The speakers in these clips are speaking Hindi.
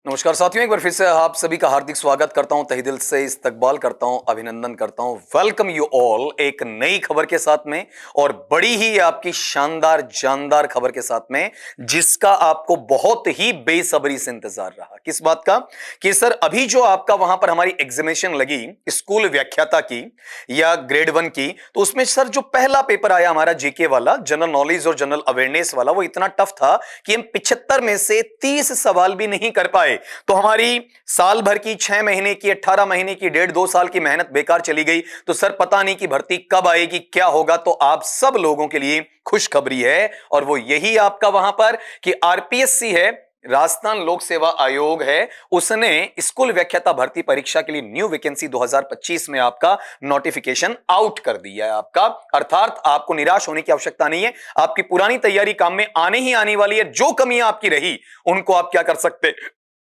नमस्कार साथियों, एक बार फिर से आप सभी का हार्दिक स्वागत करता हूं, तहे दिल से इस्तकबाल करता हूं, अभिनंदन करता हूं। वेलकम यू ऑल एक नई खबर के साथ में, और बड़ी ही आपकी शानदार जानदार खबर के साथ में, जिसका आपको बहुत ही बेसब्री से इंतजार रहा। किस बात का? कि सर अभी जो आपका वहां पर हमारी एग्जामिनेशन लगी स्कूल व्याख्याता की या ग्रेड 1 की, तो उसमें सर जो पहला पेपर आया हमारा जीके वाला, जनरल नॉलेज और जनरल अवेयरनेस वाला, वो इतना टफ था कि हम 75 में से 30 सवाल भी नहीं कर पाए। तो हमारी साल भर की 6 महीने की 18 महीने की 1.5-2 साल की मेहनत बेकार चली गई। तो सर पता नहीं कि भर्ती कब आएगी, क्या होगा। तो आप सब लोगों के लिए खुशखबरी है, और वो यही आपका वहां पर कि आरपीएससी है, राजस्थान लोक सेवा आयोग है, उसने स्कूल व्याख्याता भर्ती परीक्षा के लिए न्यू वैकेंसी 2025 में आपका नोटिफिकेशन आउट कर दिया है आपका। अर्थात आपको निराश होने की आवश्यकता नहीं है, आपकी पुरानी तैयारी काम में आने ही आने वाली है। जो कमियां आपकी रही उनको आप क्या कर सकते,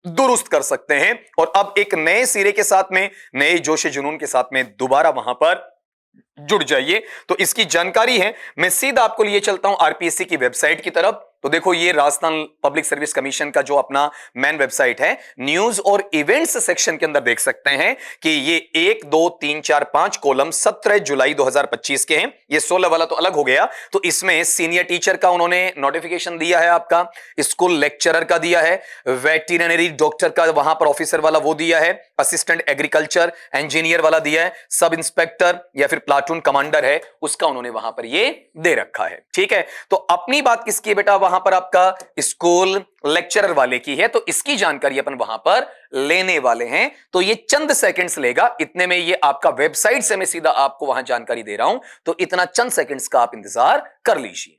दुरुस्त कर सकते हैं, और अब एक नए सिरे के साथ में, नए जोश जुनून के साथ में दोबारा वहां पर जुड़ जाइए। तो इसकी जानकारी है, मैं सीधा आपको लिए चलता हूं आरपीएससी की वेबसाइट की तरफ। तो देखो, ये राजस्थान पब्लिक सर्विस कमीशन का जो अपना मेन वेबसाइट है, न्यूज और इवेंट्स सेक्शन के अंदर देख सकते हैं कि ये 1 2 3 4 5 कॉलम 17 जुलाई 2025 के हैं। ये 16 वाला तो अलग हो गया। तो इसमें सीनियर टीचर का उन्होंने नोटिफिकेशन दिया है, आपका स्कूल लेक्चरर का दिया है, वेटरनरी डॉक्टर का वहां पर ऑफिसर वाला वो दिया है, असिस्टेंट एग्रीकल्चर इंजीनियर वाला दिया है, सब इंस्पेक्टर या फिर प्लाटून कमांडर है उसका उन्होंने वहां पर ये दे रखा है। ठीक है, तो अपनी बात किसकी है बेटा? वहां पर आपका स्कूल लेक्चरर वाले की है। तो इसकी जानकारी अपन वहां पर लेने वाले हैं। तो ये चंद सेकंड्स लेगा, इतने में ये आपका वेबसाइट से मैं सीधा आपको वहां जानकारी दे रहा हूं। तो इतना चंद सेकंड्स का आप इंतजार कर लीजिए।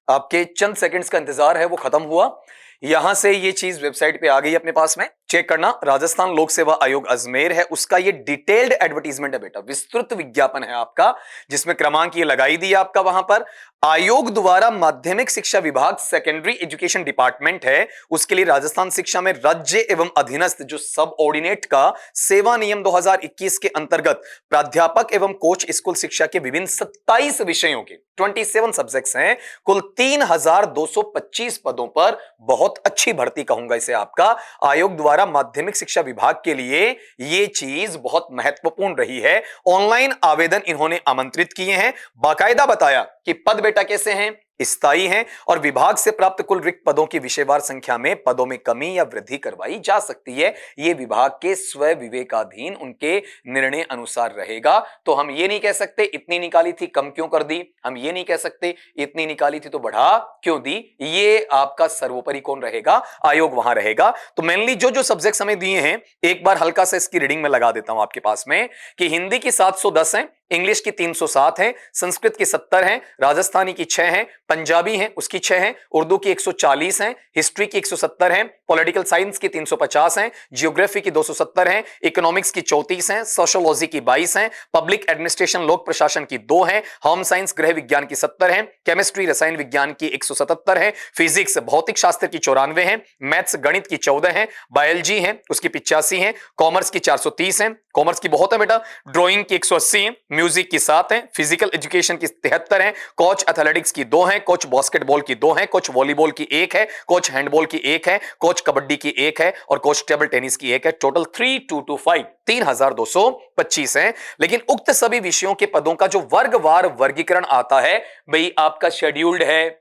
आपके चंद सेकंड्स का इंतजार है वो खत्म हुआ। यहां से ये चीज वेबसाइट पे आ गई अपने पास में, चेक करना। राजस्थान लोक सेवा आयोग अजमेर है, उसका ये डिटेल्ड एडवर्टीजमेंट है बेटा, विस्तृत विज्ञापन है आपका, जिसमें क्रमांक ये लगाई दी आपका वहां पर। आयोग द्वारा माध्यमिक शिक्षा विभाग सेकेंडरी एजुकेशन डिपार्टमेंट है, उसके लिए राजस्थान शिक्षा में राज्य एवं अधीनस्थ जो सब ऑर्डिनेट का सेवा नियम 2021 के अंतर्गत प्राध्यापक एवं कोच स्कूल शिक्षा के विभिन्न 27 विषयों के 27 सब्जेक्ट्स हैं, कुल 3225 पदों पर। बहुत अच्छी भर्ती कहूंगा इसे आपका। आयोग द्वारा माध्यमिक शिक्षा विभाग के लिए यह चीज बहुत महत्वपूर्ण रही है। ऑनलाइन आवेदन इन्होंने आमंत्रित किए हैं, बाकायदा बताया कि पद बेटा कैसे हैं, स्थायी हैं, और विभाग से प्राप्त कुल रिक्त पदों की विषयवार संख्या में पदों में कमी या वृद्धि करवाई जा सकती है। यह विभाग के स्व विवेकाधीन उनके निर्णय अनुसार रहेगा। तो हम ये नहीं कह सकते इतनी निकाली थी कम क्यों कर दी, हम ये नहीं कह सकते इतनी निकाली थी तो बढ़ा क्यों दी। ये आपका सर्वोपरि कौन रहेगा? आयोग वहां रहेगा। तो मेनली जो जो सब्जेक्ट्स हमें दिए हैं, एक बार हल्का सा इसकी रीडिंग में लगा देता हूं आपके पास में, कि हिंदी की 710 है, इंग्लिश की 307 है, संस्कृत की 70 है, राजस्थानी की 6 है, पंजाबी है उसकी 6 है, उर्दू की 140 है, हिस्ट्री की 170 है, पॉलिटिकल साइंस की 350 है, जियोग्राफी की 270 है, इकोनॉमिक्स की 34 है, सोशियोलॉजी की 22 है, पब्लिक एडमिनिस्ट्रेशन लोक प्रशासन की 2 है, होम साइंस गृह विज्ञान की 70 है, केमिस्ट्री रसायन विज्ञान की 177 है, फिजिक्स भौतिक शास्त्र की 94 है, मैथ्स गणित की 14 है, बायोलॉजी है उसकी 85 है, कॉमर्स की 430 है, कॉमर्स की बहुत है बेटा, ड्राइंग की 180 है, म्यूजिक की 7 है, फिजिकल एजुकेशन की 73 है, कोच एथलेटिक्स की 2 है, कोच बास्केटबॉल की 2 है, कोच वॉलीबॉल की 1 है, कोच हैंडबॉल की 1 है, कोच कबड्डी की 1 है, और कोच टेबल टेनिस की 1 है। टोटल 3225 3225 है। लेकिन उक्त सभी विषयों के पदों का जो वर्गवार वर्गीकरण आता है, भाई आपका शेड्यूल्ड है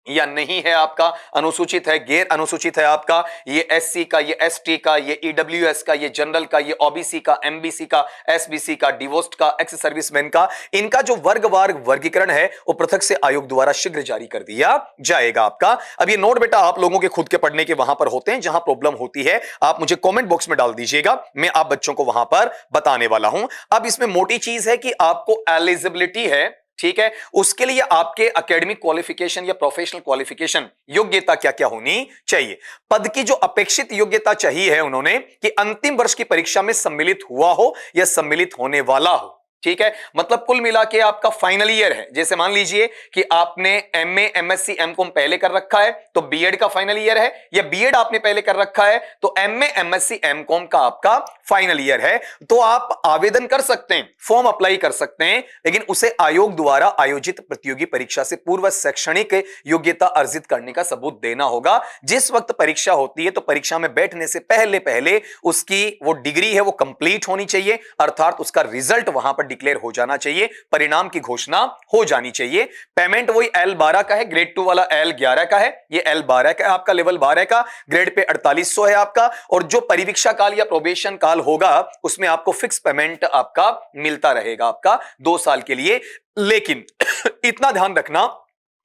या नहीं है, आपका अनुसूचित है, गैर अनुसूचित है, आपका ये एससी का, ये एसटी का, ये ईडब्ल्यूएस का, ये जनरल का, ये ओबीसी का, एमबीसी का, एसबीसी का, डिवोर्स्ड का, एक्स सर्विसमैन का, इनका जो वर्गवार वर्गीकरण है वो पृथक से आयोग द्वारा शीघ्र जारी कर दिया जाएगा आपका। अब ये नोट बेटा आप लोगों के खुद के पढ़ने के वहां पर होते हैं, जहां प्रॉब्लम होती है आप मुझे कमेंट बॉक्स में डाल दीजिएगा, मैं आप बच्चों को वहां पर बताने वाला हूं। अब इसमें मोटी चीज है कि आपको एलिजिबिलिटी है, ठीक है, उसके लिए आपके एकेडमिक क्वालिफिकेशन या प्रोफेशनल क्वालिफिकेशन योग्यता क्या क्या होनी चाहिए। पद की जो अपेक्षित योग्यता चाहिए है उन्होंने कि अंतिम वर्ष की परीक्षा में सम्मिलित हुआ हो या सम्मिलित होने वाला हो। ठीक है, मतलब कुल मिला के आपका फाइनल ईयर है। जैसे मान लीजिए कि आपने एमए, एमएससी, एमकॉम पहले कर रखा है तो बीएड का फाइनल ईयर है, या बीएड आपने पहले कर रखा है तो एमए, एमएससी, एमकॉम का आपका फाइनल ईयर है। तो आप आवेदन कर सकते हैं, फॉर्म अप्लाई कर सकते हैं, लेकिन उसे आयोग द्वारा आयोजित प्रतियोगी परीक्षा से पूर्व शैक्षणिक योग्यता अर्जित करने का सबूत देना होगा। जिस वक्त परीक्षा होती है तो परीक्षा में बैठने से पहले पहले उसकी वो डिग्री है वो कंप्लीट होनी चाहिए, अर्थात उसका रिजल्ट वहां पर डिक्लेयर हो जाना चाहिए, परिणाम की घोषणा हो जानी चाहिए। पेमेंट वही L12 का है, ग्रेड 2 वाला L11 का है, ये L12 का है आपका, लेवल 12 का, ग्रेड पे 4800 है आपका। और जो परिवीक्षा काल या प्रोबेशन काल होगा उसमें आपको फिक्स पेमेंट आपका मिलता रहेगा आपका 2 साल के लिए। लेकिन इतना ध्यान रखना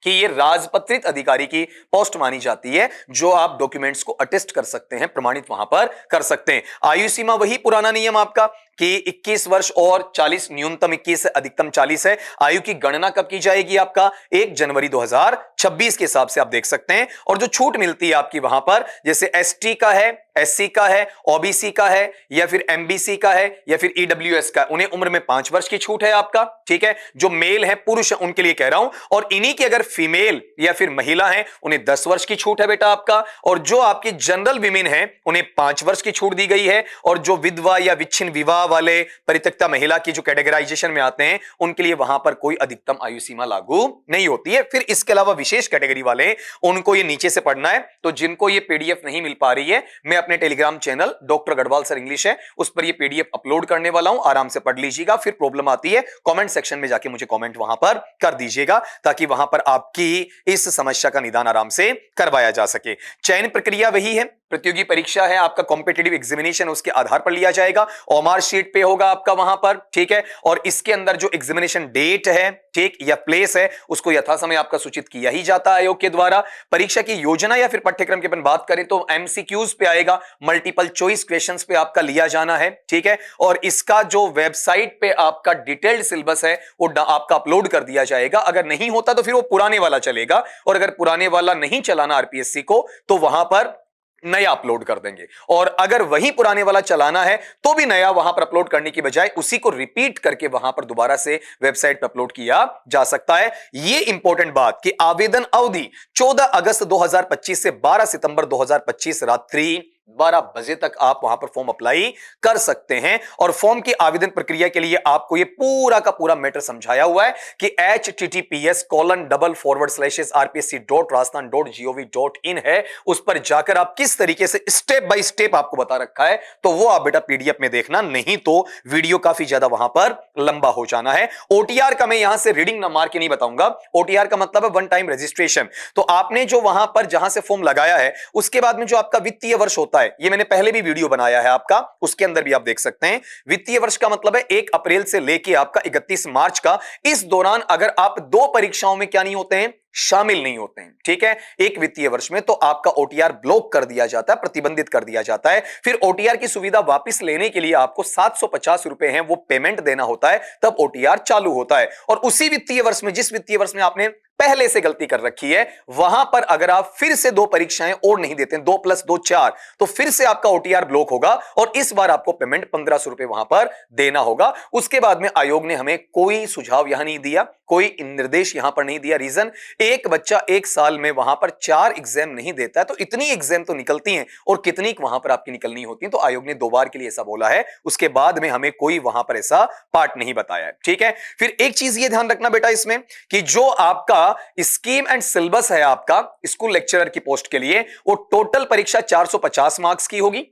कि ये राजपत्रित अधिकारी की पोस्ट मानी जाती है, जो आप डॉक्यूमेंट्स को अटेस्ट कर सकते हैं, प्रमाणित वहां पर कर सकते हैं। आयु सीमा वही पुराना नियम आपका कि 21 वर्ष और 40, न्यूनतम 21 है, अधिकतम 40 है। आयु की गणना कब की जाएगी आपका 1 जनवरी 2026 के हिसाब से आप देख सकते हैं। और जो छूट मिलती है आपकी वहां पर, जैसे एसटी का है, एससी का है, ओबीसी का है, या फिर एमबीसी का है, या फिर ईडब्ल्यूएस का, उन्हें उम्र में 5 वर्ष की छूट है आपका। ठीक है, जो मेल है, पुरुष है, उनके लिए कह रहा हूं। और इन्हीं की अगर फीमेल या फिर महिला है उन्हें 10 वर्ष की छूट है बेटा आपका। और जो आपकी जनरल विमेन है उन्हें 5 वर्ष की छूट दी गई है। और जो विधवा या विच्छिन्न विवाह वाले परित्यक्ता महिला की जो कैटेगराइजेशन में आते हैं उनके लिए वहां पर कोई अधिकतम आयु सीमा लागू नहीं होती है। फिर इसके अलावा विशेष कैटेगरी वाले, उनको ये नीचे से पढ़ना है। तो जिनको ये पीडीएफ नहीं मिल पा रही है, मैं अपने Telegram channel doctor Garhwal sir English है उस पर ये पीडीएफ अपलोड करने वाला हूं, आराम से पढ़ लीजिएगा। फिर प्रॉब्लम आती है कमेंट सेक्शन में जाके मुझे कमेंट वहां पर कर दीजिएगा, ताकि वहां पर आपकी इस समस्या का निदान आराम से करवाया जा सके। चयन प्रक्रिया वही है, प्रतियोगी परीक्षा है आपका, कॉम्पिटिटिव एग्जामिनेशन उसके आधार पर लिया जाएगा, ओमार शीट पे होगा आपका वहां पर। ठीक है, और इसके अंदर जो एग्जामिनेशन डेट है, ठीक, या प्लेस है, उसको यथासमय आपका सूचित किया ही जाता है आयोग के द्वारा। परीक्षा की योजना या फिर पाठ्यक्रम की अपन बात करें तो एमसीक्यूज पे आएगा, मल्टीपल चॉइस क्वेश्चंस पे आपका लिया जाना है। ठीक है, और इसका जो वेबसाइट पे आपका डिटेल्ड सिलेबस है वो आपका अपलोड कर दिया जाएगा। अगर नहीं होता तो फिर वो पुराने वाला चलेगा, और अगर पुराने वाला नहीं चलाना आरपीएससी को तो वहां पर नया अपलोड कर देंगे। और अगर वही पुराने वाला चलाना है तो भी नया वहां पर अपलोड करने की बजाय उसी को रिपीट करके वहां पर दोबारा से वेबसाइट पर अपलोड किया जा सकता है। यह इंपॉर्टेंट बात कि आवेदन अवधि 14 अगस्त 2025 से 12 सितंबर 2025 रात्रि 12 बजे तक आप वहां पर फॉर्म अप्लाई कर सकते हैं। और फॉर्म की आवेदन प्रक्रिया के लिए आपको यह पूरा का पूरा मैटर समझाया हुआ है कि https://rpsc.rajasthan.gov.in है, उस पर जाकर आप किस तरीके से स्टेप बाय स्टेप आपको बता रखा है, तो वो आप बेटा पीडीएफ में देखना, नहीं तो वीडियो काफी ज्यादा वहां पर लंबा हो जाना है। ओटीआर का मैं यहां से रीडिंग ना मार के नहीं बताऊंगा। ओटीआर का मतलब है वन टाइम रजिस्ट्रेशन। तो आपने जो वहां पर जहां से फॉर्म लगाया है उसके बाद में जो आपका वित्तीय वर्ष होता है, ये मैंने पहले भी वीडियो बनाया है आपका, उसके अंदर भी आप देख सकते हैं। वित्तीय वर्ष का मतलब है 1 अप्रैल से लेके आपका 31 मार्च का। इस दौरान अगर आप 2 परीक्षाओं में क्या नहीं होते हैं, शामिल नहीं होते हैं, ठीक है, एक वित्तीय वर्ष में, तो आपका ओटीआर ब्लॉक कर दिया जाता है, प्रतिबंधित कर दिया जाता है। फिर ओटीआर की सुविधा वापस लेने के लिए आपको 750 रुपए हैं वो पेमेंट देना होता है, तब ओटीआर चालू होता है। और उसी वित्तीय वर्ष में, जिस वित्तीय वर्ष में आपने पहले से गलती कर रखी है, वहां पर अगर आप फिर से 2 परीक्षाएं और नहीं देते, 2 + 2 4, तो फिर से आपका ओटीआर ब्लॉक होगा और इस बार आपको पेमेंट 1500 रुपए वहां पर देना होगा। उसके बाद में आयोग ने हमें कोई सुझाव यहां नहीं दिया, कोई निर्देश यहां पर नहीं दिया। रीजन, एक बच्चा 1 साल में वहां पर 4 एग्जाम नहीं देता है, तो इतनी एग्जाम तो निकलती हैं और कितनी वहां पर आपकी निकलनी होती है, तो आयोग ने 2 बार के लिए ऐसा बोला है। उसके बाद में हमें कोई वहां पर ऐसा पार्ट नहीं बताया है, ठीक है। फिर एक चीज ये ध्यान रखना बेटा इसमें कि जो आपका स्कीम एंड सिलेबस है आपका स्कूल लेक्चरर की पोस्ट के लिए, वो टोटल परीक्षा 450 मार्क्स की होगी।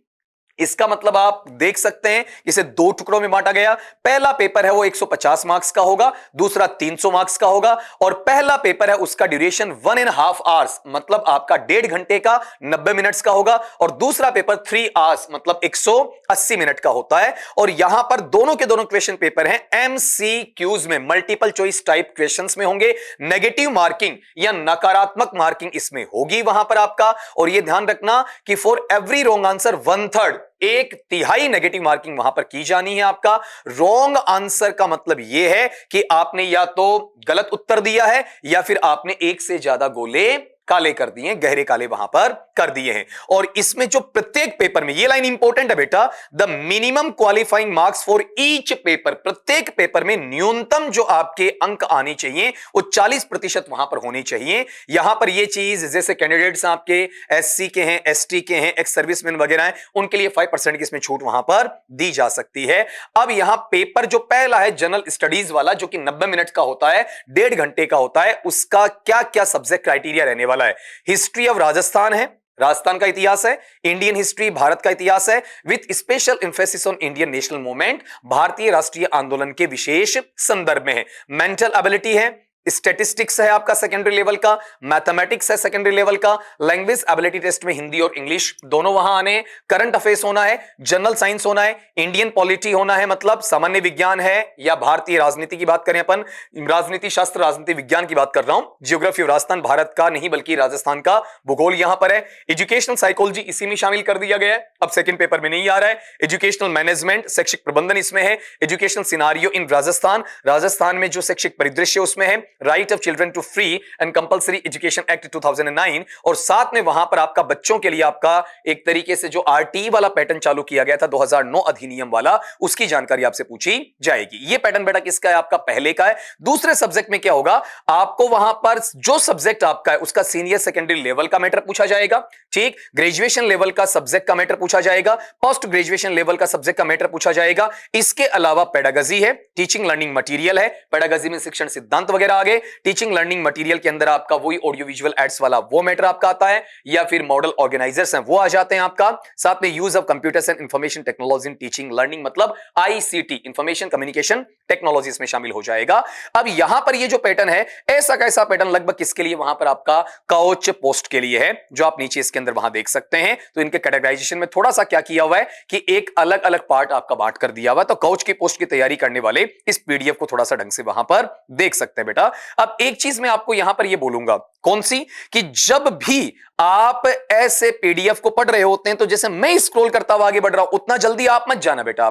इसका मतलब आप देख सकते हैं इसे 2 टुकड़ों में बांटा गया। पहला पेपर है वो 150 मार्क्स का होगा, दूसरा 300 मार्क्स का होगा। और पहला पेपर है उसका ड्यूरेशन 1.5 आवर्स, मतलब आपका 1.5 घंटे का 90 मिनट्स का होगा। और दूसरा पेपर 3 आवर्स, मतलब 180 मिनट का होता है। और यहां पर दोनों के दोनों क्वेश्चन पेपर हैं एमसीक्यूज में, मल्टीपल चॉइस टाइप क्वेश्चंस में होंगे। नेगेटिव मार्किंग या नकारात्मक मार्किंग इसमें होगी वहां पर आपका। और यह ध्यान रखना कि for every wrong answer 1/3, 1/3 negative marking वहां पर की जानी है आपका। रॉन्ग आंसर का मतलब यह है कि आपने या तो गलत उत्तर दिया है या फिर आपने 1 से ज्यादा गोले काले कर दिए, गहरे काले वहां पर कर दिए हैं। और इसमें जो प्रत्येक पेपर में, ये लाइन इंपॉर्टेंट है बेटा, the minimum qualifying marks for each paper, प्रत्येक पेपर में न्यूनतम जो आपके अंक आने चाहिए वो 40% वहां पर होने चाहिए। यहां पर ये चीज जैसे कैंडिडेट्स आपके एससी के हैं, एसटी के हैं, एक्स सर्विसमैन वगैरह हैं, उनके लिए 5% की इसमें छूट वहां पर दी जा सकती है। अब यहां पेपर जो पहला है जनरल स्टडीज वाला, जो कि 90 मिनट का होता है, 1.5 घंटे का होता है, उसका क्या क्या सब्जेक्ट क्राइटेरिया रहने वाला है। हिस्ट्री ऑफ राजस्थान है, राजस्थान का इतिहास है, इंडियन हिस्ट्री भारत का इतिहास है, with special emphasis on Indian national movement, भारतीय राष्ट्रीय आंदोलन के विशेष संदर्भ में है। मेंटल एबिलिटी है, स्टैटिस्टिक्स है आपका सेकेंडरी लेवल का, मैथमेटिक्स है सेकेंडरी लेवल का, लैंग्वेज एबिलिटी टेस्ट में हिंदी और इंग्लिश दोनों वहां आने हैं, करंट अफेयर्स होना है, जनरल साइंस होना है, इंडियन पॉलिटी होना है, मतलब सामान्य विज्ञान है या भारतीय राजनीति की बात करें अपन, राजनीति शास्त्र राजनीति विज्ञान की बात कर रहा हूं, जियोग्राफी ऑफ राजस्थान भारत का नहीं बल्कि राजस्थान का भूगोल यहां पर है, एजुकेशनल साइकोलॉजी इसी में शामिल कर दिया गया है, अब सेकंड पेपर में नहीं आ रहा है, एजुकेशनल मैनेजमेंट शैक्षिक प्रबंधन इसमें है, educational scenario in Rajasthan, Rajasthan में जो शैक्षिक परिदृश्य उसमें है, right of children to free and compulsory education act 2009, और साथ में वहां पर आपका बच्चों के लिए आपका एक तरीके से जो आरटीई वाला पैटर्न चालू किया गया था 2009 अधिनियम वाला, उसकी जानकारी आपसे पूछी जाएगी। ये पैटर्न बेटा किसका है? आपका पहले का है। दूसरे सब्जेक्ट में क्या होगा, आपको वहां पर जो सब्जेक्ट आपका है उसका सीनियर सेकेंडरी लेवल का मैटर पूछा जाएगा, ठीक, ग्रेजुएशन लेवल का सब्जेक्ट का मैटर पूछा जाएगा, पोस्ट ग्रेजुएशन लेवल का सब्जेक्ट का मैटर पूछा जाएगा। इसके अलावा पेडागॉजी है, टीचिंग लर्निंग मटेरियल है, पेडागॉजी में शिक्षण सिद्धांत वगैरह आ गए, टीचिंग लर्निंग मटेरियल के अंदर आपका वही ऑडियो विजुअल एड्स वाला वो मैटर आपका आता है, या फिर मॉडल ऑर्गेनाइजर्स हैं वो आ जाते हैं आपका। साथ में use of computers and information technology in teaching learning, मतलब आईसीटी, इंफॉर्मेशन कम्युनिकेशन टेक्नोलॉजी इसमें शामिल हो जाएगा। अब यहां पर ये जो पैटर्न है, ऐसा कैसा पैटर्न लगभग किसके लिए, वहां पर आपका काउच पोस्ट के लिए है, जो आप नीचे इसके अंदर वहां देख सकते हैं। तो इनके कैटेगराइजेशन में थोड़ा सा क्या किया हुआ है कि एक अलग अलग पार्ट आपका बांट कर दिया हुआ है। तो काउच की पोस्ट की तैयारी करने वाले इस पीडीएफ को थोड़ा सा ढंग से वहां पर देख सकते हैं बेटा। अब एक चीज मैं आपको यहां पर यह बोलूंगा, कौन सी, कि जब भी आप ऐसे पीडीएफ को पढ़ रहे होते हैं तो जैसे मैं स्क्रॉल करता हुआ आगे बढ़ रहा हूं, उतना जल्दी आप मत जाना बेटा।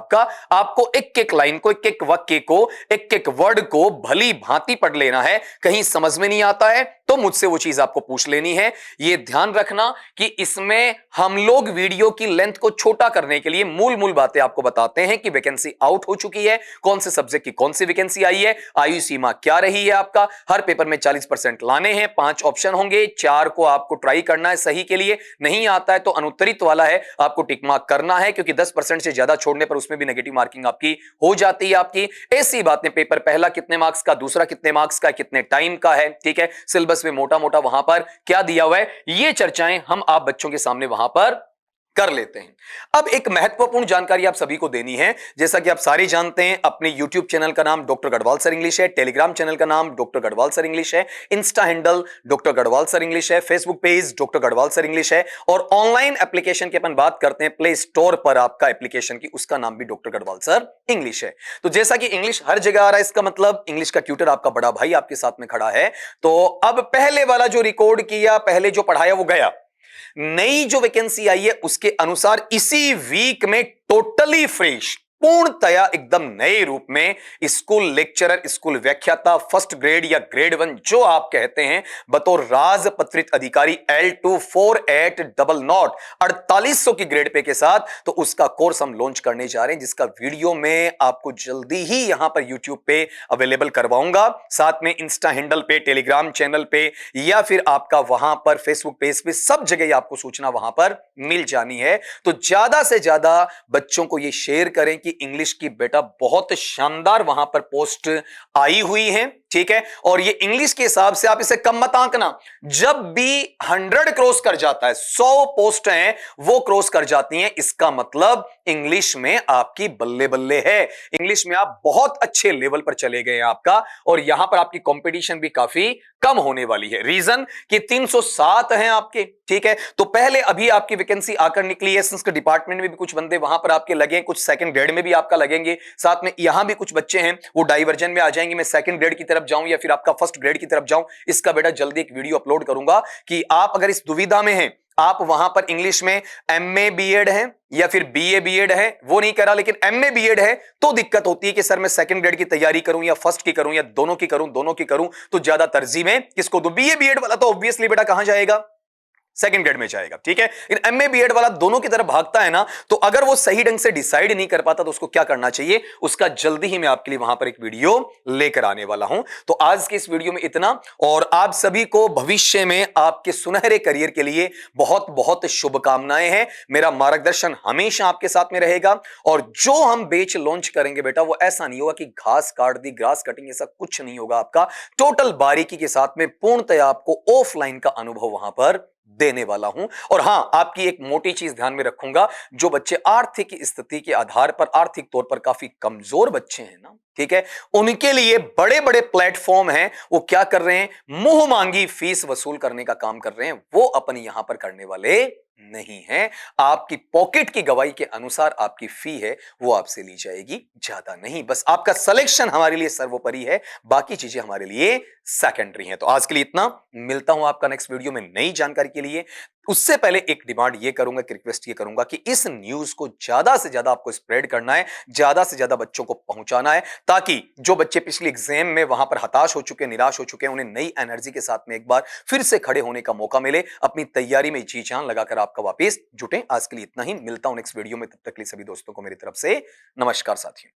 आपको एक एक लाइन को, एक एक वाक्य को, एक एक वर्ड को भली भांति पढ़ लेना है। कहीं समझ में नहीं आता है तो मुझसे वो चीज आपको पूछ लेनी है। यह ध्यान रखना कि इसमें हम लोग वीडियो की लेंथ को छोटा करने के लिए मूल मूल बातें आपको बताते हैं कि वैकेंसी आउट हो चुकी है, कौन से सब्जेक्ट की कौन सी वैकेंसी आई है, आयु सीमा क्या रही है आपका, हर पेपर में 40% लाने हैं, 5 ऑप्शन होंगे, 4 को आपको ट्राई करना है सही के लिए, नहीं आता है तो अनुत्तरित वाला है आपको टिक मार्क करना है, क्योंकि 10% से ज्यादा छोड़ने पर उसमें भी नेगेटिव मार्किंग आपकी हो जाती है आपकी। ऐसी बातें, पेपर पहला कितने मार्क्स का, दूसरा कितने मार्क्स का, कितने टाइम का है, ठीक है, सिलेबस में मोटा मोटा वहां पर क्या दिया हुआ है, ये चर्चाएं हम आप बच्चों के सामने वहां पर कर लेते हैं। अब एक महत्वपूर्ण जानकारी आप सभी को देनी है। जैसा कि आप सारे जानते हैं, अपने YouTube चैनल का नाम डॉक्टर गढ़वाल सर इंग्लिश है, टेलीग्राम चैनल का नाम डॉक्टर गढ़वाल सर इंग्लिश है, Insta handle doctor Garhwal sir English है, Facebook page doctor Garhwal sir English है, और ऑनलाइन एप्लीकेशन की अपन बात करते हैं प्ले स्टोर पर आपका एप्लीकेशन की, उसका नाम भी डॉक्टर गढ़वाल सर इंग्लिश है। तो जैसा कि इंग्लिश हर जगह आ रहा है, इसका मतलब इंग्लिश का ट्यूटर आपका बड़ा भाई आपके साथ में खड़ा है। तो अब पहले वाला जो रिकॉर्ड किया, पहले जो पढ़ाया वो गया, नई जो वैकेंसी आई है उसके अनुसार इसी वीक में टोटली फ्रेश, पूर्णतया एकदम नए रूप में स्कूल लेक्चरर, स्कूल व्याख्याता फर्स्ट ग्रेड या ग्रेड 1 जो आप कहते हैं, बतौर राजपत्रित अधिकारी L2480 4800 की ग्रेड पे के साथ, तो उसका कोर्स हम लॉन्च करने जा रहे हैं, जिसका वीडियो मैं आपको जल्दी ही यहां पर YouTube पे अवेलेबल करवाऊंगा, साथ में इंस्टा हैंडल पे, टेलीग्राम चैनल पे, या फिर आपका वहां पर फेसबुक पेज पे, सब जगह आपको सूचना वहां पर मिल जानी है। तो ज्यादा से ज्यादा बच्चों को यह शेयर करें कि इंग्लिश की बेटा बहुत शानदार वहां पर पोस्ट आई हुई है, ठीक है, और ये इंग्लिश के हिसाब से आप इसे कम मत आंकना। जब भी 100 क्रॉस कर जाता है, 100 पोस्ट हैं वो क्रॉस कर जाती हैं, इसका मतलब इंग्लिश में आपकी बल्ले बल्ले है, इंग्लिश में आप बहुत अच्छे लेवल पर चले गए हैं आपका, और यहां पर आपकी कंपटीशन भी काफी कम होने वाली है। रीजन कि 307 हैं आपके, ठीक है, तो पहले अभी आपकी वैकेंसी आकर निकली है, संस्कृत डिपार्टमेंट में भी कुछ बंदे वहां पर आपके लगे, कुछ सेकंड ग्रेड में भी आपका लगेंगे, साथ में यहां भी कुछ बच्चे हैं वो डाइवर्जन में आ जाएंगे, मैं सेकंड ग्रेड की तरफ तरफ जाऊं या फिर आपका फर्स्ट ग्रेड की तरफ जाऊं, इसका बेटा जल्दी एक वीडियो अपलोड करूंगा कि आप अगर इस दुविधा में हैं, आप वहां पर इंग्लिश में एमए बीएड है या फिर बीए बीएड है, वो नहीं करा, लेकिन एमए बीएड है, तो दिक्कत होती है कि सर मैं सेकंड ग्रेड की तैयारी करूं या फर्स्ट की करूं या दोनों की करूं, तो ज्यादा तरजीह में किसको दो? बीए बीएड वाला तो ऑब्वियसली बेटा कहां जाएगा? सेकंड ग्रेड में जाएगा, ठीक है। इन एमए बीएड वाला दोनों की तरफ भागता है ना, तो अगर वो सही ढंग से डिसाइड नहीं कर पाता तो उसको क्या करना चाहिए, उसका जल्दी ही मैं आपके लिए वहां पर एक वीडियो लेकर आने वाला हूं। तो आज के इस वीडियो में इतना, और आप सभी को भविष्य में आपके सुनहरे करियर के लिए बहुत बहुत शुभकामनाएं हैं। मेरा मार्गदर्शन हमेशा आपके साथ में रहेगा, और जो हम बैच लॉन्च करेंगे बेटा, वो ऐसा नहीं होगा कि घास काट दी, ग्रास कटिंग, ऐसा कुछ नहीं होगा। आपका टोटल बारीकी के साथ में पूर्णतया आपको ऑफलाइन का अनुभव वहां पर देने वाला हूं। और हां, आपकी एक मोटी चीज ध्यान में रखूंगा, जो बच्चे आर्थिक स्थिति के आधार पर, आर्थिक तौर पर काफी कमजोर बच्चे हैं ना, ठीक है, उनके लिए बड़े बड़े प्लेटफॉर्म हैं, वो क्या कर रहे हैं? मुंह मांगी फीस वसूल करने का काम कर रहे हैं। वो अपन यहां पर करने वाले नहीं है। आपकी पॉकेट की गवाही के अनुसार आपकी फी है वो आपसे ली जाएगी, ज्यादा नहीं। बस आपका सिलेक्शन हमारे लिए सर्वोपरि है, बाकी चीजें हमारे लिए सेकेंडरी हैं। तो आज के लिए इतना, मिलता हूं आपका नेक्स्ट वीडियो में नई जानकारी के लिए। उससे पहले एक डिमांड ये करूंगा, रिक्वेस्ट ये करूंगा कि इस न्यूज को ज्यादा से ज्यादा आपको स्प्रेड करना है, ज्यादा से ज्यादा बच्चों को पहुंचाना है, ताकि जो बच्चे पिछले एग्जाम में वहां पर हताश हो चुके हैं, निराश हो चुके हैं, उन्हें नई एनर्जी के साथ में एक बार फिर से खड़े होने का मौका मिले, अपनी तैयारी में जी जान लगाकर आपका वापिस जुटे। आज के लिए इतना ही, मिलता हूं नेक्स्ट वीडियो में। तब तक के लिए सभी दोस्तों को मेरी तरफ से नमस्कार साथियों।